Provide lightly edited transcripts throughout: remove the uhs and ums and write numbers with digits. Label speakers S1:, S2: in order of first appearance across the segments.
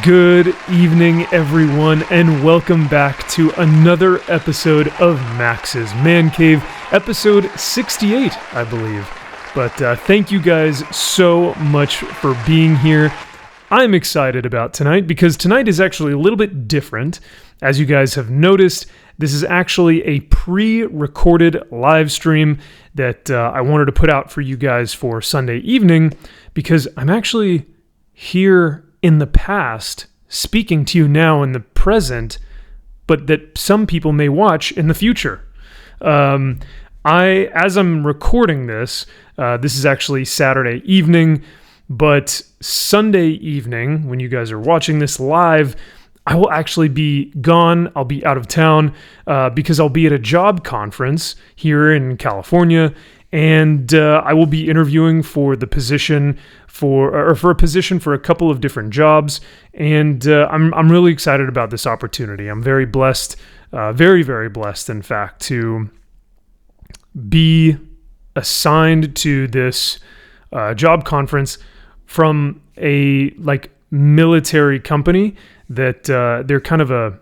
S1: Good evening, everyone, and welcome back to another episode of Max's Man Cave, episode 68, I believe. But thank you guys so much for being here. I'm excited about tonight because tonight is actually a little bit different. As you guys have noticed, this is actually a pre-recorded live stream that I wanted to put out for you guys for Sunday evening because I'm actually here in the past, speaking to you now in the present, but that some people may watch in the future. As I'm recording this, this is actually Saturday evening, but Sunday evening, when you guys are watching this live, I will actually be gone. I'll be out of town because I'll be at a job conference here in California, and I will be interviewing for the position for a position for a couple of different jobs, and I'm really excited about this opportunity. I'm very blessed, very, very blessed, in fact, to be assigned to this job conference from a military company that they're kind of a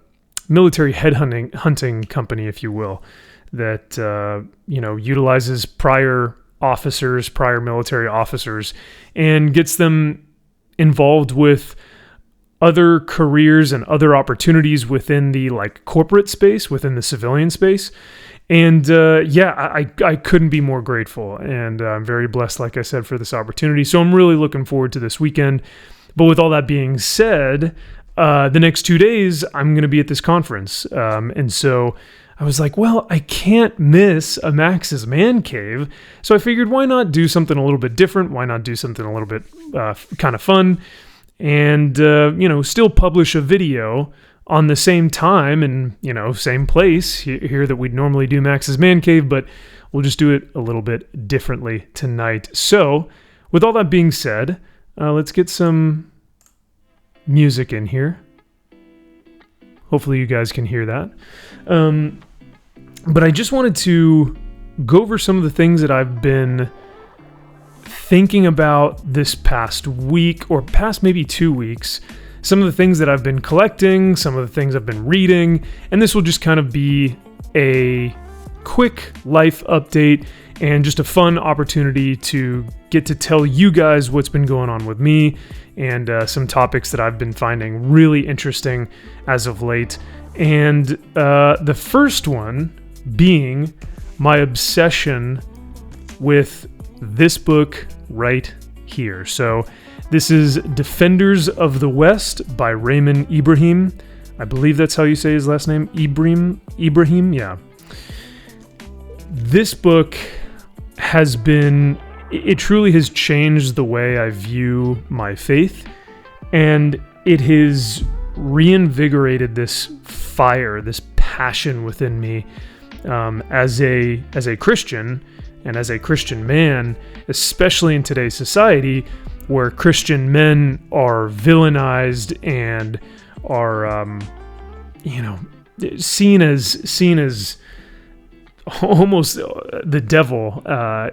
S1: military hunting company, if you will, that utilizes prior military officers, and gets them involved with other careers and other opportunities within the corporate space, within the civilian space. And I couldn't be more grateful, and I'm very blessed, like I said, for this opportunity. So I'm really looking forward to this weekend. But with all that being said, the next 2 days I'm going to be at this conference, and so I was like, well, I can't miss a Max's Man Cave, so I figured why not do something a little bit different? Why not do something a little bit kind of fun, and still publish a video on the same time and same place here that we'd normally do Max's Man Cave, but we'll just do it a little bit differently tonight. So, with all that being said, let's get some music in here. Hopefully you guys can hear that. But I just wanted to go over some of the things that I've been thinking about this past week, or past maybe 2 weeks. Some of the things that I've been collecting, some of the things I've been reading, and this will just kind of be a quick life update and just a fun opportunity to get to tell you guys what's been going on with me and some topics that I've been finding really interesting as of late. And the first one being my obsession with this book right here. So this is Defenders of the West by Raymond Ibrahim. I believe that's how you say his last name. Ibrahim, yeah. This book it truly has changed the way I view my faith, and it has reinvigorated this fire, this passion within me as a Christian and as a Christian man, especially in today's society where Christian men are villainized and are seen as almost the devil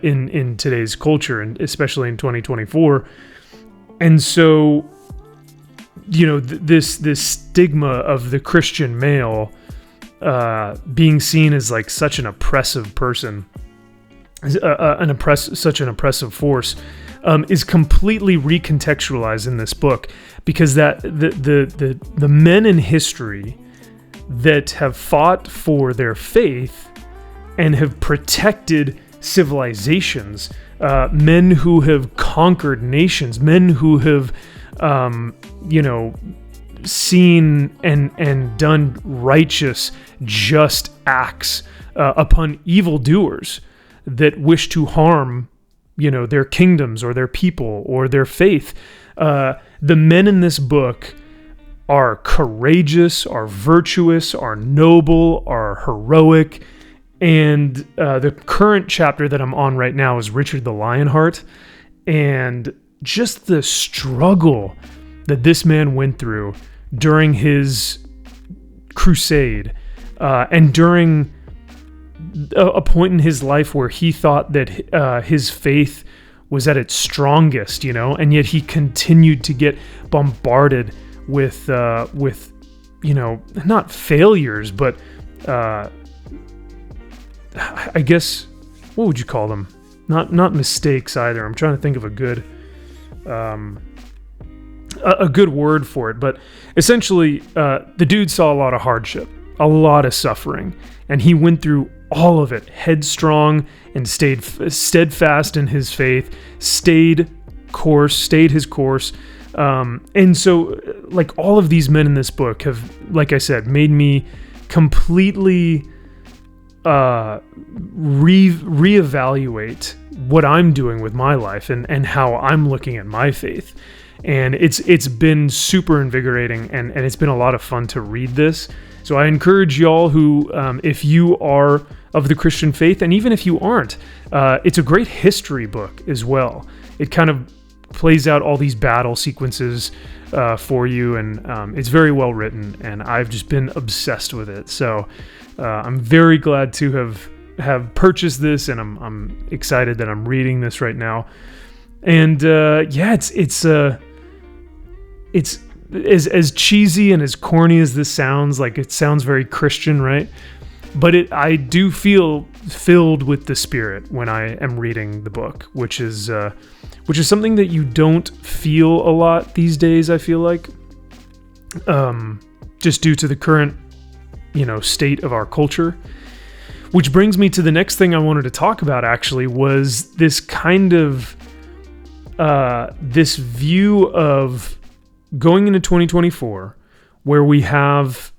S1: in today's culture, and especially in 2024. And so this stigma of the Christian male being seen as such an oppressive person, such an oppressive force, is completely recontextualized in this book, because that the men in history that have fought for their faith and have protected civilizations, men who have conquered nations, men who have seen and done righteous, just acts upon evildoers that wish to harm their kingdoms or their people or their faith. The men in this book are courageous, are virtuous, are noble, are heroic. And the current chapter that I'm on right now is Richard the Lionheart. And just the struggle that this man went through during his crusade, and during a point in his life where he thought that his faith was at its strongest, and yet he continued to get bombarded with not failures, but I guess, what would you call them? Not mistakes either. I'm trying to think of a good word for it. But essentially, the dude saw a lot of hardship, a lot of suffering, and he went through all of it headstrong and stayed steadfast in his faith, stayed his course. And so, like, all of these men in this book have, like I said, made me completely reevaluate what I'm doing with my life and how I'm looking at my faith. And it's been super invigorating, and it's been a lot of fun to read this. So I encourage y'all who, if you are of the Christian faith, and even if you aren't, it's a great history book as well. It kind of plays out all these battle sequences for you, and it's very well written, and I've just been obsessed with it. So I'm very glad to have purchased this, and I'm excited that I'm reading this right now. And it's as cheesy and as corny as this sounds. Like, it sounds very Christian, right? But I do feel filled with the Spirit when I am reading the book, which is something that you don't feel a lot these days, I feel like, just due to the current, state of our culture. Which brings me to the next thing I wanted to talk about, actually, was this kind of this view of going into 2024, where we have,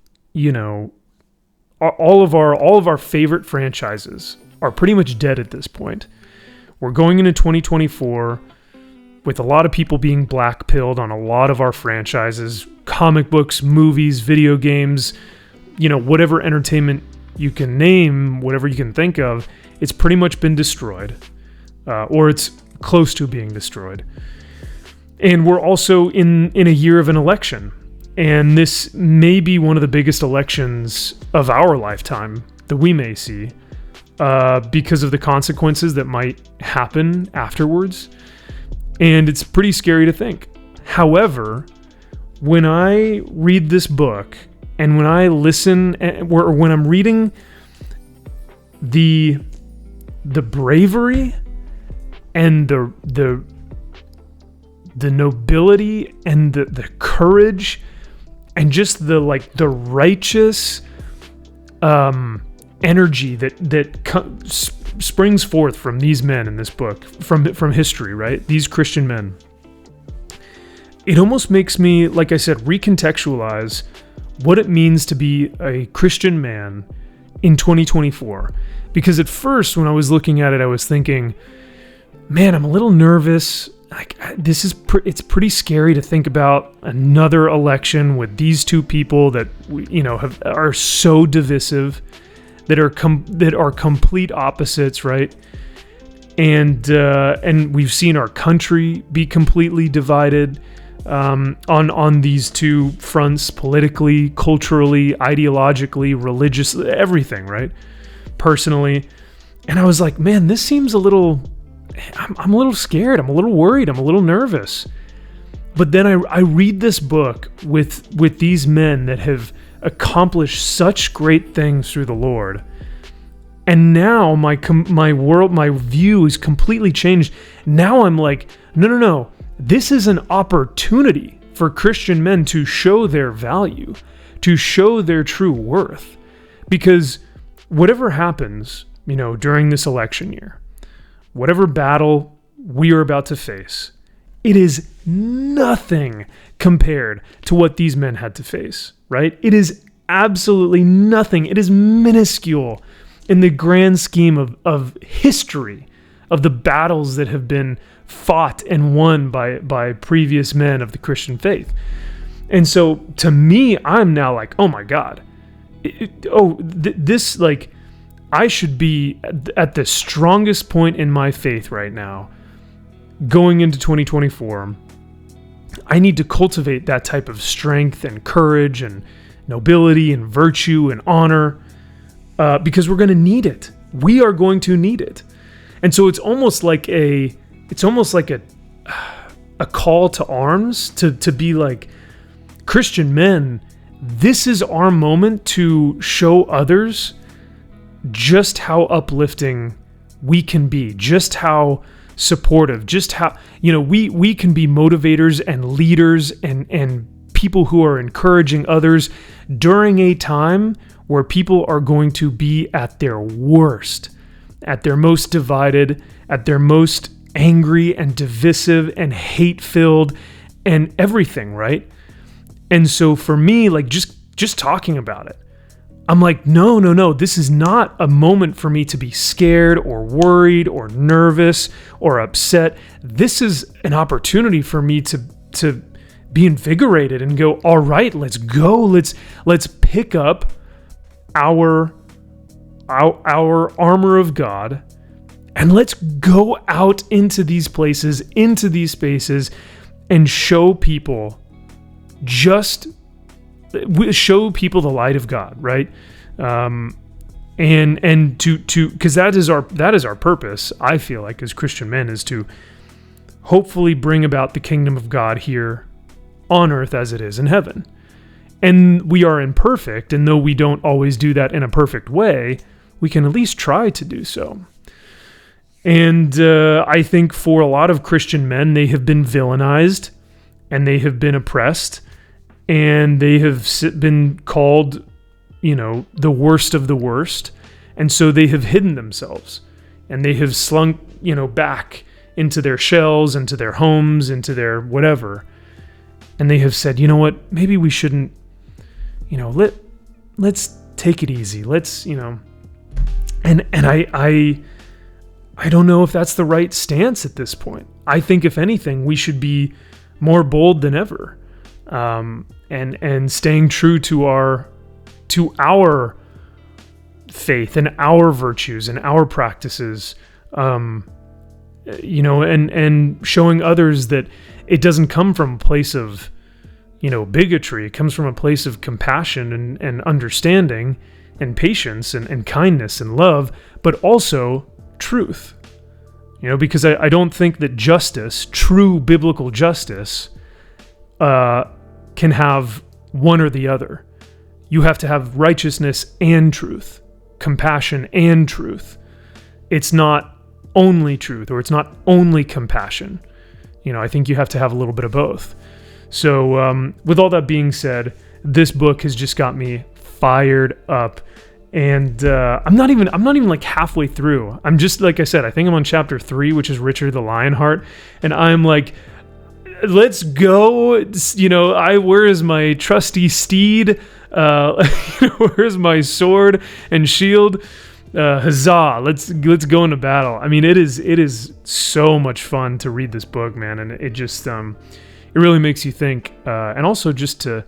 S1: all of our favorite franchises are pretty much dead at this point. We're going into 2024 with a lot of people being black-pilled on a lot of our franchises, comic books, movies, video games, whatever entertainment you can name, whatever you can think of, it's pretty much been destroyed, or it's close to being destroyed. And we're also in a year of an election. And this may be one of the biggest elections of our lifetime that we may see, because of the consequences that might happen afterwards. And it's pretty scary to think. However, when I read this book, and when I listen, or when I'm reading the bravery and the nobility and the courage and just the righteous energy that springs forth from these men in this book, from history, right? These Christian men. It almost makes me, like I said, recontextualize what it means to be a Christian man in 2024. Because at first, when I was looking at it, I was thinking, man, I'm a little nervous. It's pretty scary to think about another election with these two people that are so divisive, that are complete opposites, right? And we've seen our country be completely divided on these two fronts, politically, culturally, ideologically, religiously, everything, right? Personally. And I was like, man, this seems I'm a little scared. I'm a little worried. I'm a little nervous. But then I read this book with these men that have accomplished such great things through the Lord. And now my view is completely changed. Now I'm like, no. This is an opportunity for Christian men to show their value, to show their true worth. Because whatever happens, during this election year, whatever battle we are about to face, it is nothing compared to what these men had to face, right? It is absolutely nothing. It is minuscule in the grand scheme of history, of the battles that have been fought and won by previous men of the Christian faith. And so, to me, I'm now like, oh my God. I should be at the strongest point in my faith right now, going into 2024. I need to cultivate that type of strength and courage and nobility and virtue and honor, because we're going to need it. We are going to need it. And so it's almost like a call to arms to be like, Christian men, this is our moment to show others just how uplifting we can be, just how supportive, just how, we can be motivators and leaders and people who are encouraging others during a time where people are going to be at their worst, at their most divided, at their most angry and divisive and hate-filled and everything, right? And so for me, like just talking about it, I'm like, no, this is not a moment for me to be scared or worried or nervous or upset. This is an opportunity for me to be invigorated and go, all right, let's go. Let's pick up our armor of God, and let's go out into these places, into these spaces, and show people the light of God, right? And to because that is our purpose. I feel like as Christian men is to hopefully bring about the kingdom of God here on earth as it is in heaven. And we are imperfect, and though we don't always do that in a perfect way, we can at least try to do so. And I think for a lot of Christian men, they have been villainized, and they have been oppressed, and they have been called, the worst of the worst. And so they have hidden themselves, and they have slunk, back into their shells, into their homes, into their whatever. And they have said, you know what, maybe we shouldn't, let's take it easy. Let's, and I don't know if that's the right stance at this point. I think if anything, we should be more bold than ever, and staying true to our faith and our virtues and our practices, and showing others that it doesn't come from a place of, bigotry. It comes from a place of compassion and understanding and patience and kindness and love, but also truth. Because I don't think that justice, true biblical justice, can have one or the other. You have to have righteousness and truth, compassion and truth. It's not only truth, or it's not only compassion. I think you have to have a little bit of both. So with all that being said, this book has just got me fired up. And I'm not even like halfway through. I'm just, like I said, I think I'm on chapter 3, which is Richard the Lionheart. And I'm like, let's go. Where is my trusty steed? Where's my sword and shield? Huzzah! Let's go into battle. I mean, it is so much fun to read this book, man, and it just it really makes you think, and also just to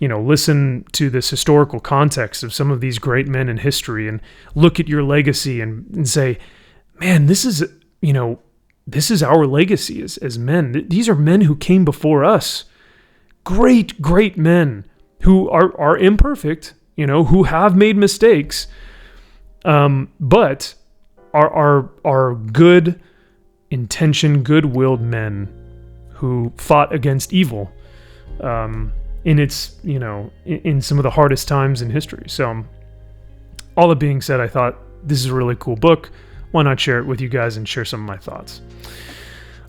S1: listen to this historical context of some of these great men in history, and look at your legacy and say, man, this is our legacy as men. These are men who came before us, great men who are imperfect, who have made mistakes. But are good intentioned, good-willed men who fought against evil, in its, in some of the hardest times in history. So all that being said, I thought this is a really cool book. Why not share it with you guys and share some of my thoughts?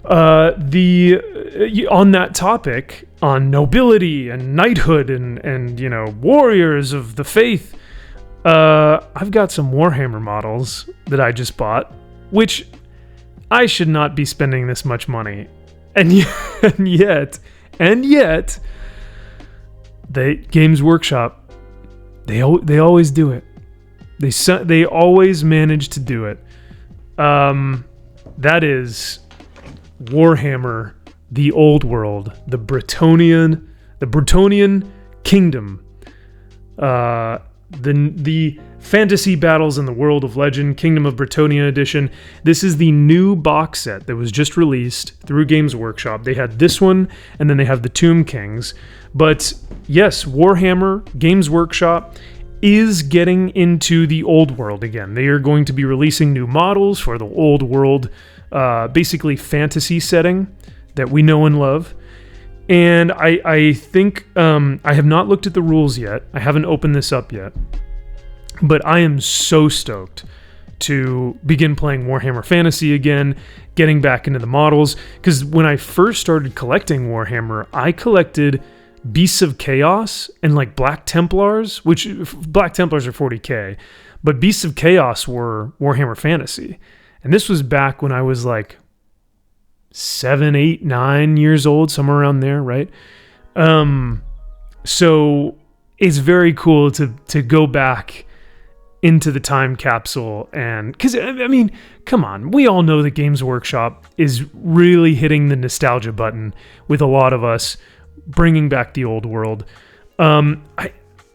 S1: On that topic, on nobility and knighthood and warriors of the faith, I've got some Warhammer models that I just bought, which I should not be spending this much money, and yet, Games Workshop, they always do it. They always manage to do it. That is Warhammer: The Old World, the Bretonnian Kingdom. The Fantasy Battles in the World of Legend, Kingdom of Bretonnia edition. This is the new box set that was just released through Games Workshop. They had this one, and then they have the Tomb Kings. But yes, Warhammer, Games Workshop, is getting into the old world again. They are going to be releasing new models for the old world, basically fantasy setting that we know and love. And I think I have not looked at the rules yet. I haven't opened this up yet. But I am so stoked to begin playing Warhammer Fantasy again, getting back into the models. Because when I first started collecting Warhammer, I collected Beasts of Chaos and like Black Templars, which Black Templars are 40k, but Beasts of Chaos were Warhammer Fantasy. And this was back when I was like 7, 8, 9 years old, somewhere around there, right? So it's very cool to go back into the time capsule, and because I mean, come on, we all know that Games Workshop is really hitting the nostalgia button with a lot of us, bringing back the old world. I've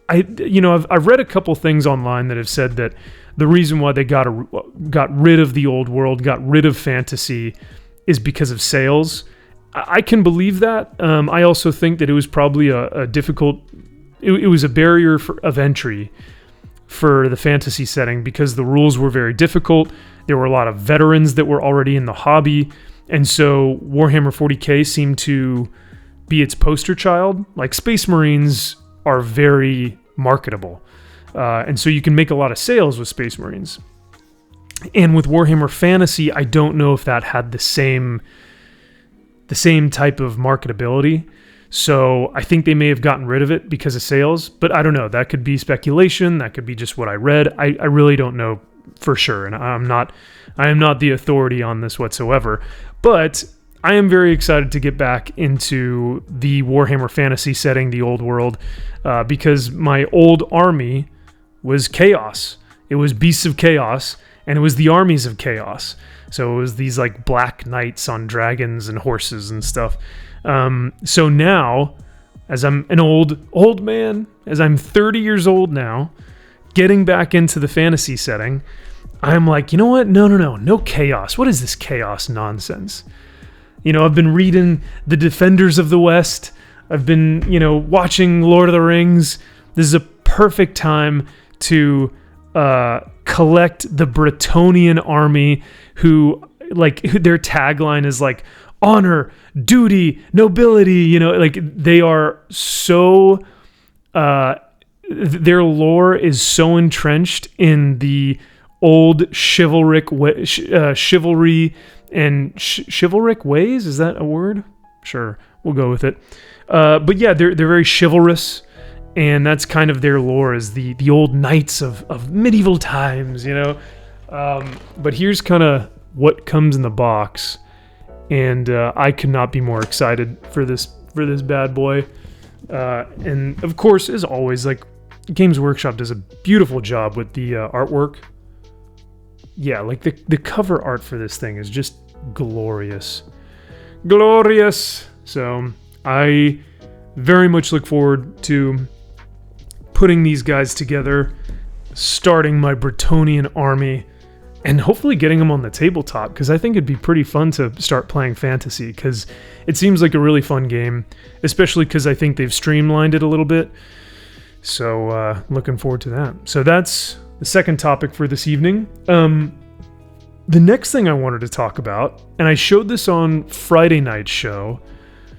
S1: read a couple things online that have said that the reason why they got rid of the old world, got rid of fantasy, is because of sales. I can believe that. I also think that it was probably a difficult. It was a barrier of entry for the fantasy setting because the rules were very difficult. There were a lot of veterans that were already in the hobby, and so Warhammer 40k seemed to be its poster child. Like Space Marines are very marketable, and so you can make a lot of sales with Space Marines. And with Warhammer Fantasy, I don't know if that had the same type of marketability. So I think they may have gotten rid of it because of sales, but I don't know. That could be speculation. That could be just what I read. I really don't know for sure, and I am not the authority on this whatsoever. But I am very excited to get back into the Warhammer Fantasy setting, the old world, because my old army was Chaos. It was Beasts of Chaos, and it was the armies of Chaos. So it was these like black knights on dragons and horses and stuff. So now, as I'm an old man, as I'm 30 years old now, getting back into the fantasy setting, I'm like, you know what? No chaos. What is this chaos nonsense? I've been reading The Defenders of the West. I've been, watching Lord of the Rings. This is a perfect time to collect the Bretonnian army who, like, their tagline is like, honor, duty, nobility, like they are so, their lore is so entrenched in the old chivalric chivalry and chivalric ways. Is that a word? Sure, we'll go with it. But yeah, they're very chivalrous, and that's kind of their lore, is the old knights of medieval times, But here's kind of what comes in the box. And I could not be more excited for this bad boy. And of course, as always, like Games Workshop does a beautiful job with the artwork. Yeah, like the cover art for this thing is just glorious. Glorious! So I very much look forward to putting these guys together, starting my Bretonnian army, and hopefully getting them on the tabletop, because I think it'd be pretty fun to start playing fantasy, because it seems like a really fun game, especially because I think they've streamlined it a little bit. So looking forward to that. So that's the second topic for this evening. The next thing I wanted to talk about, and I showed this on Friday night's show,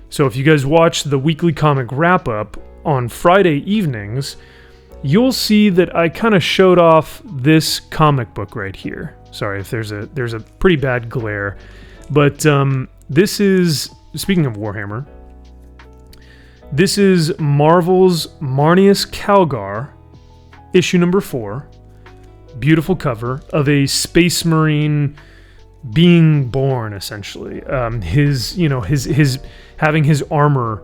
S1: so if you guys watch the weekly comic wrap-up on Friday evenings, you'll see that I kind of showed off this comic book right here. Sorry if there's a pretty bad glare, but this is, speaking of Warhammer, this is Marvel's Marneus Calgar, issue number 4. Beautiful cover of a Space Marine being born, essentially. His having his armor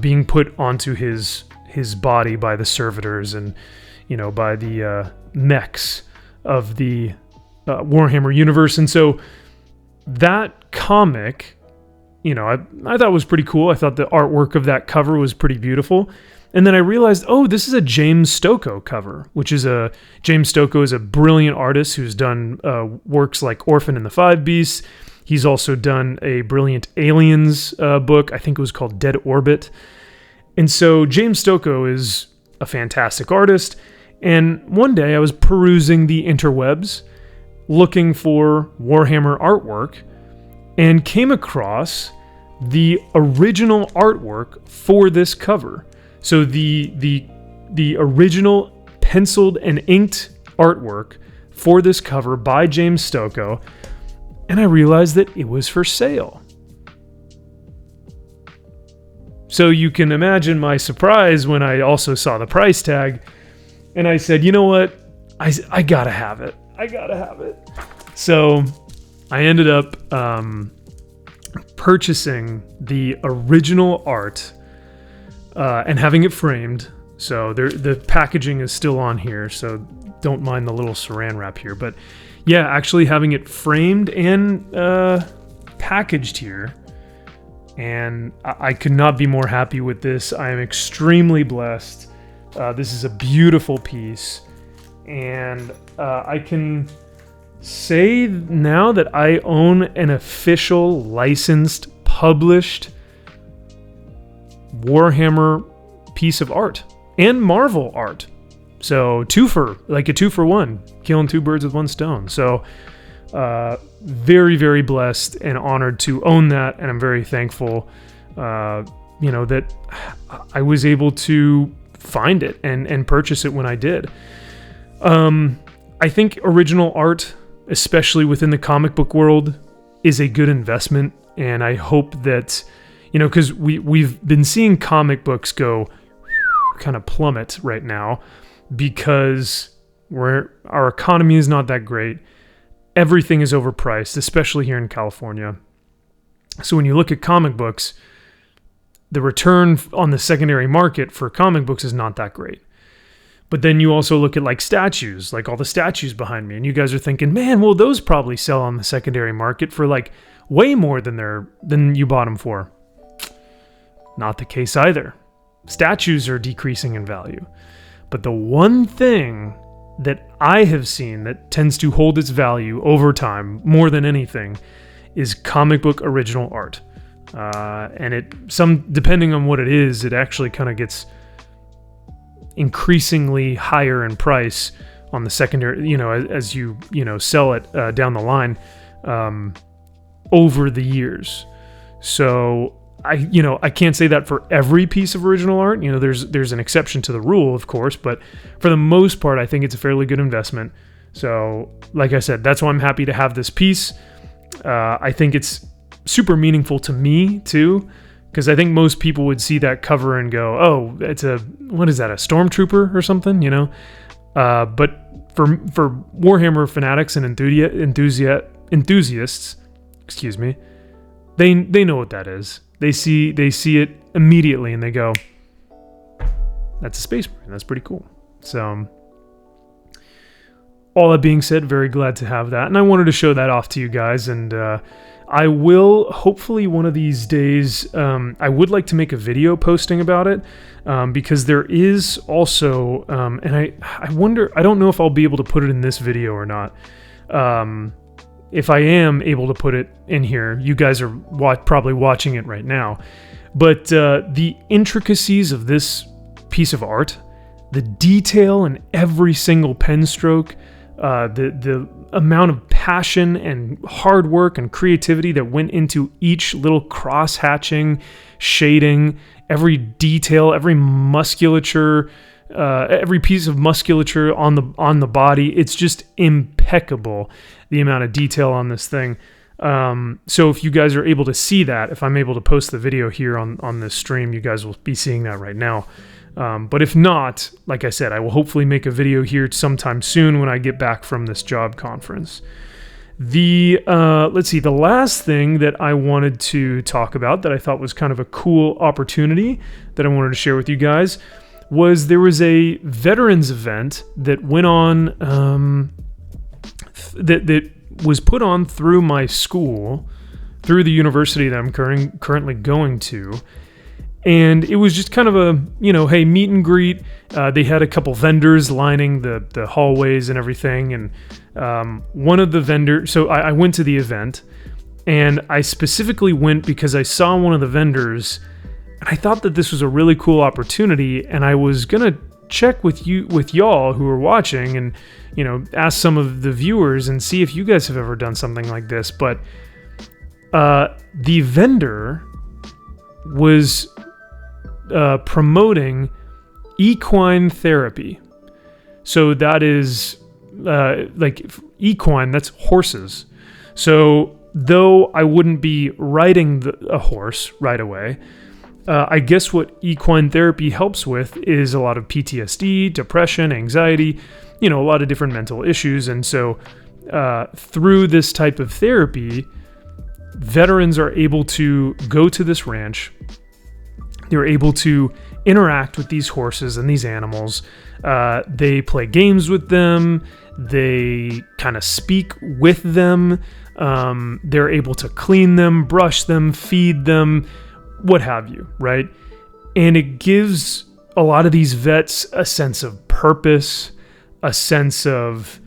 S1: being put onto his body by the servitors and, by the mechs of the Warhammer universe. And so that comic, I thought was pretty cool. I thought the artwork of that cover was pretty beautiful. And then I realized, this is a James Stokoe cover, which is James Stokoe is a brilliant artist who's done works like Orphan and the Five Beasts. He's also done a brilliant Aliens book. I think it was called Dead Orbit. And so James Stokoe is a fantastic artist. And one day I was perusing the interwebs, looking for Warhammer artwork, and came across the original artwork for this cover. So the original penciled and inked artwork for this cover by James Stokoe, and I realized that it was for sale. So you can imagine my surprise when I also saw the price tag, and I said, you know what, I gotta have it. I gotta have it. So I ended up purchasing the original art and having it framed. So the packaging is still on here, so don't mind the little saran wrap here. But yeah, actually having it framed and packaged here. And I could not be more happy with this. I am extremely blessed. This is a beautiful piece. And I can say now that I own an official, licensed, published Warhammer piece of art and Marvel art. So like a two for one, killing two birds with one stone. So very, very blessed and honored to own that, and I'm very thankful, that I was able to find it and purchase it when I did. I think original art, especially within the comic book world, is a good investment, and I hope that, because we've been seeing comic books go kind of plummet right now because our economy is not that great. Everything is overpriced, especially here in California. So when you look at comic books, the return on the secondary market for comic books is not that great. But then you also look at like statues, like all the statues behind me, and you guys are thinking, man, well, those probably sell on the secondary market for like way more than you bought them for. Not the case either. Statues are decreasing in value. But the one thing that I have seen that tends to hold its value over time more than anything is comic book original art. And depending on what it is, it actually kind of gets increasingly higher in price on the secondary, as you sell it down the line over the years. So I can't say that for every piece of original art. There's an exception to the rule, of course, but for the most part, I think it's a fairly good investment. So, like I said, that's why I'm happy to have this piece. I think it's super meaningful to me too, because I think most people would see that cover and go, "Oh, what is that? A stormtrooper or something?" But for Warhammer fanatics and enthusiasts, excuse me, they know what that is. They see it immediately and they go, "That's a Space Marine. That's pretty cool." So, all that being said, very glad to have that, and I wanted to show that off to you guys. And I will hopefully one of these days. I would like to make a video posting about it because there is also, and I wonder. I don't know if I'll be able to put it in this video or not. If I am able to put it in here, you guys are probably watching it right now. But the intricacies of this piece of art, the detail in every single pen stroke, the amount of passion and hard work and creativity that went into each little cross-hatching, shading, every detail, every musculature, every piece of musculature on the body, it's just impeccable, the amount of detail on this thing. So if you guys are able to see that, if I'm able to post the video here on this stream, you guys will be seeing that right now. But if not, like I said, I will hopefully make a video here sometime soon when I get back from this job conference. Let's see, the last thing that I wanted to talk about that I thought was kind of a cool opportunity that I wanted to share with you guys was there was a veterans event that went on, that was put on through my school, through the university that I'm currently going to. And it was just kind of a, hey, meet and greet. They had a couple vendors lining the hallways and everything. And one of the vendors, so I went to the event, and I specifically went because I saw one of the vendors, and I thought that this was a really cool opportunity, and I was going to check with y'all who are watching and, ask some of the viewers and see if you guys have ever done something like this. But the vendor was promoting equine therapy. So that is like equine, that's horses. So though I wouldn't be riding a horse right away, I guess what equine therapy helps with is a lot of PTSD, depression, anxiety, a lot of different mental issues. And so through this type of therapy, veterans are able to go to this ranch. They're able to interact with these horses and these animals. They play games with them. They kind of speak with them. They're able to clean them, brush them, feed them, what have you, right? And it gives a lot of these vets a sense of purpose, a sense of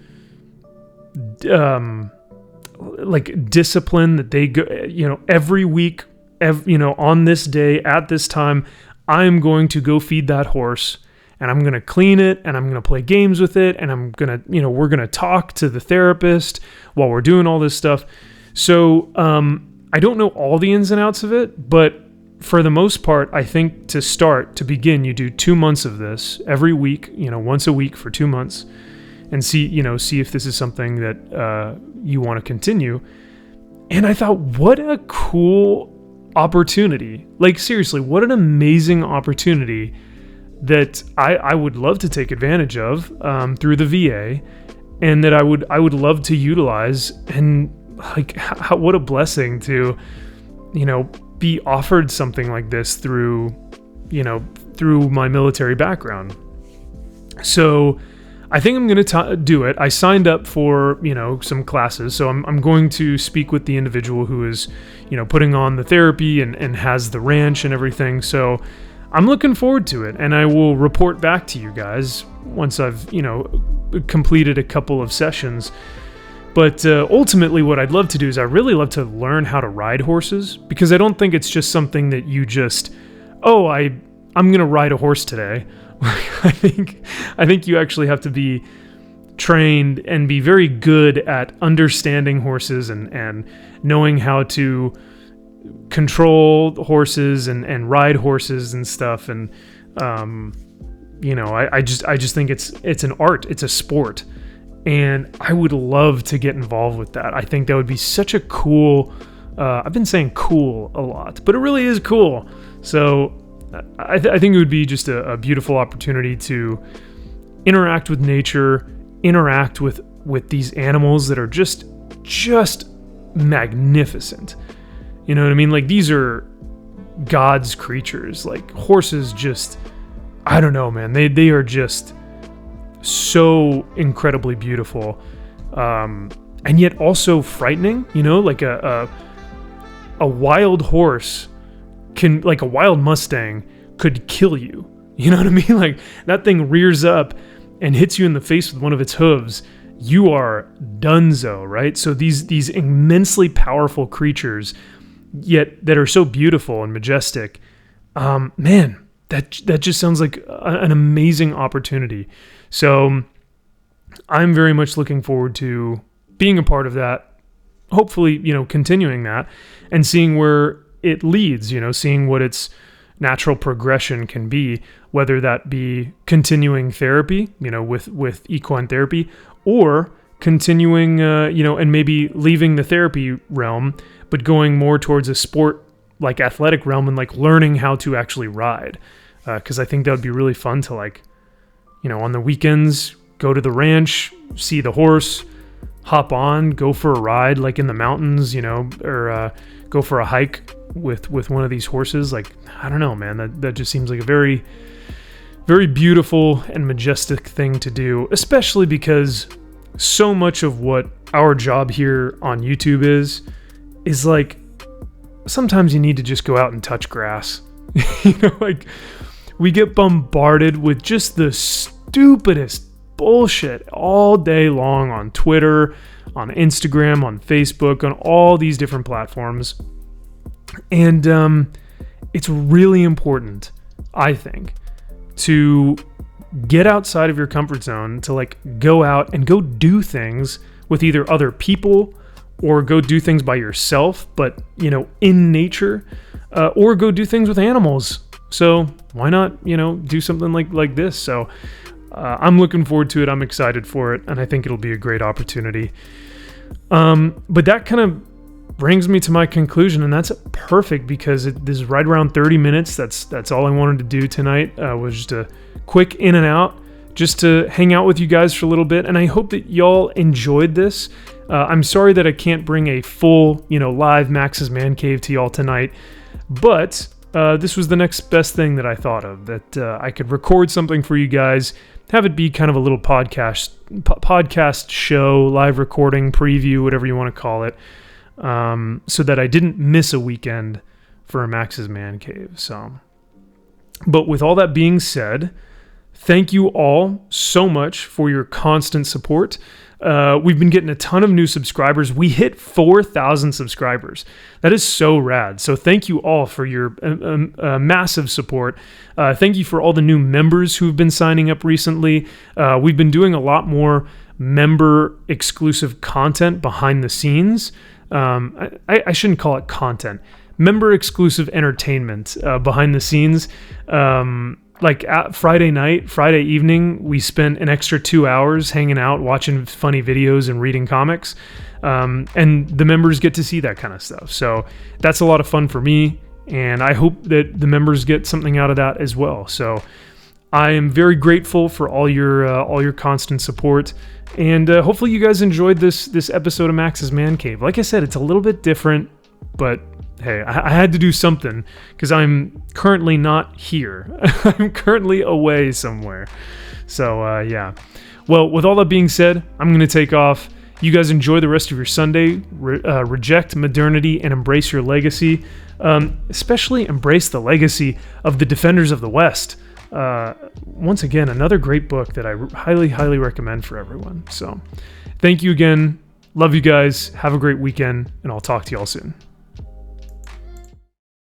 S1: like discipline that they go, every week, on this day at this time, I'm going to go feed that horse, and I'm going to clean it, and I'm going to play games with it, and I'm going to, we're going to talk to the therapist while we're doing all this stuff. So I don't know all the ins and outs of it, but for the most part, I think to begin, you do 2 months of this every week, once a week for 2 months, and see if this is something that you want to continue. And I thought, what a cool opportunity. Like, seriously, what an amazing opportunity that I would love to take advantage of through the VA, and that I would love to utilize. And like, what a blessing to, be offered something like this through my military background. So I think I'm going to do it. I signed up for, some classes. So I'm going to speak with the individual who is, putting on the therapy and has the ranch and everything. So I'm looking forward to it. And I will report back to you guys once I've, completed a couple of sessions. But ultimately what I'd love to do is I really love to learn how to ride horses, because I don't think it's just something that you just, I'm going to ride a horse today. I think you actually have to be trained and be very good at understanding horses and knowing how to control horses and ride horses and stuff. And I just think it's an art, it's a sport, and I would love to get involved with that. I think that would be such a cool. I've been saying cool a lot, but it really is cool. So I think it would be just a beautiful opportunity to interact with nature, interact with these animals that are just magnificent. You know what I mean? Like, these are God's creatures. Like, horses just, I don't know, man. They are just so incredibly beautiful, and yet also frightening. Like a wild horse can, like a wild Mustang, could kill you. You know what I mean? Like, that thing rears up and hits you in the face with one of its hooves, you are donezo, right? So these immensely powerful creatures, yet that are so beautiful and majestic. Man, that just sounds like an amazing opportunity. So I'm very much looking forward to being a part of that. Hopefully, continuing that and seeing where it leads, seeing what its natural progression can be, whether that be continuing therapy, with equine therapy, or continuing, and maybe leaving the therapy realm, but going more towards a sport, like athletic realm, and like learning how to actually ride. Because I think that would be really fun to, like, on the weekends, go to the ranch, see the horse, hop on, go for a ride, like in the mountains, or go for a hike with one of these horses. Like, I don't know, man, that just seems like a very, very beautiful and majestic thing to do, especially because so much of what our job here on YouTube is like, sometimes you need to just go out and touch grass. Like, we get bombarded with just the stupidest bullshit all day long on Twitter, on Instagram, on Facebook, on all these different platforms. And it's really important, I think, to get outside of your comfort zone, to like go out and go do things with either other people or go do things by yourself, but in nature. or go do things with animals. So why not, do something like this? So I'm looking forward to it. I'm excited for it, and I think it'll be a great opportunity. But that kind of brings me to my conclusion, and that's perfect because this is right around 30 minutes. That's all I wanted to do tonight, was just a quick in and out, just to hang out with you guys for a little bit, and I hope that y'all enjoyed this. I'm sorry that I can't bring a full, live Max's Man Cave to y'all tonight, but this was the next best thing that I thought of, that I could record something for you guys, have it be kind of a little podcast show, live recording, preview, whatever you want to call it, so that I didn't miss a weekend for a Max's Man Cave. So, but with all that being said, thank you all so much for your constant support. We've been getting a ton of new subscribers. We hit 4,000 subscribers. That is so rad. So thank you all for your massive support. Thank you for all the new members who've been signing up recently. We've been doing a lot more member exclusive content behind the scenes. I shouldn't call it content. Member exclusive entertainment behind the scenes. Like Friday evening, we spent an extra 2 hours hanging out, watching funny videos and reading comics. And the members get to see that kind of stuff. So that's a lot of fun for me. And I hope that the members get something out of that as well. So I am very grateful for all your constant support. And hopefully you guys enjoyed this episode of Max's Man Cave. Like I said, it's a little bit different, but hey, I had to do something because I'm currently not here. I'm currently away somewhere. So, yeah. Well, with all that being said, I'm going to take off. You guys enjoy the rest of your Sunday. Reject modernity and embrace your legacy. Especially embrace the legacy of the Defenders of the West. Once again, another great book that I highly, highly recommend for everyone. So, thank you again. Love you guys. Have a great weekend, and I'll talk to you all soon.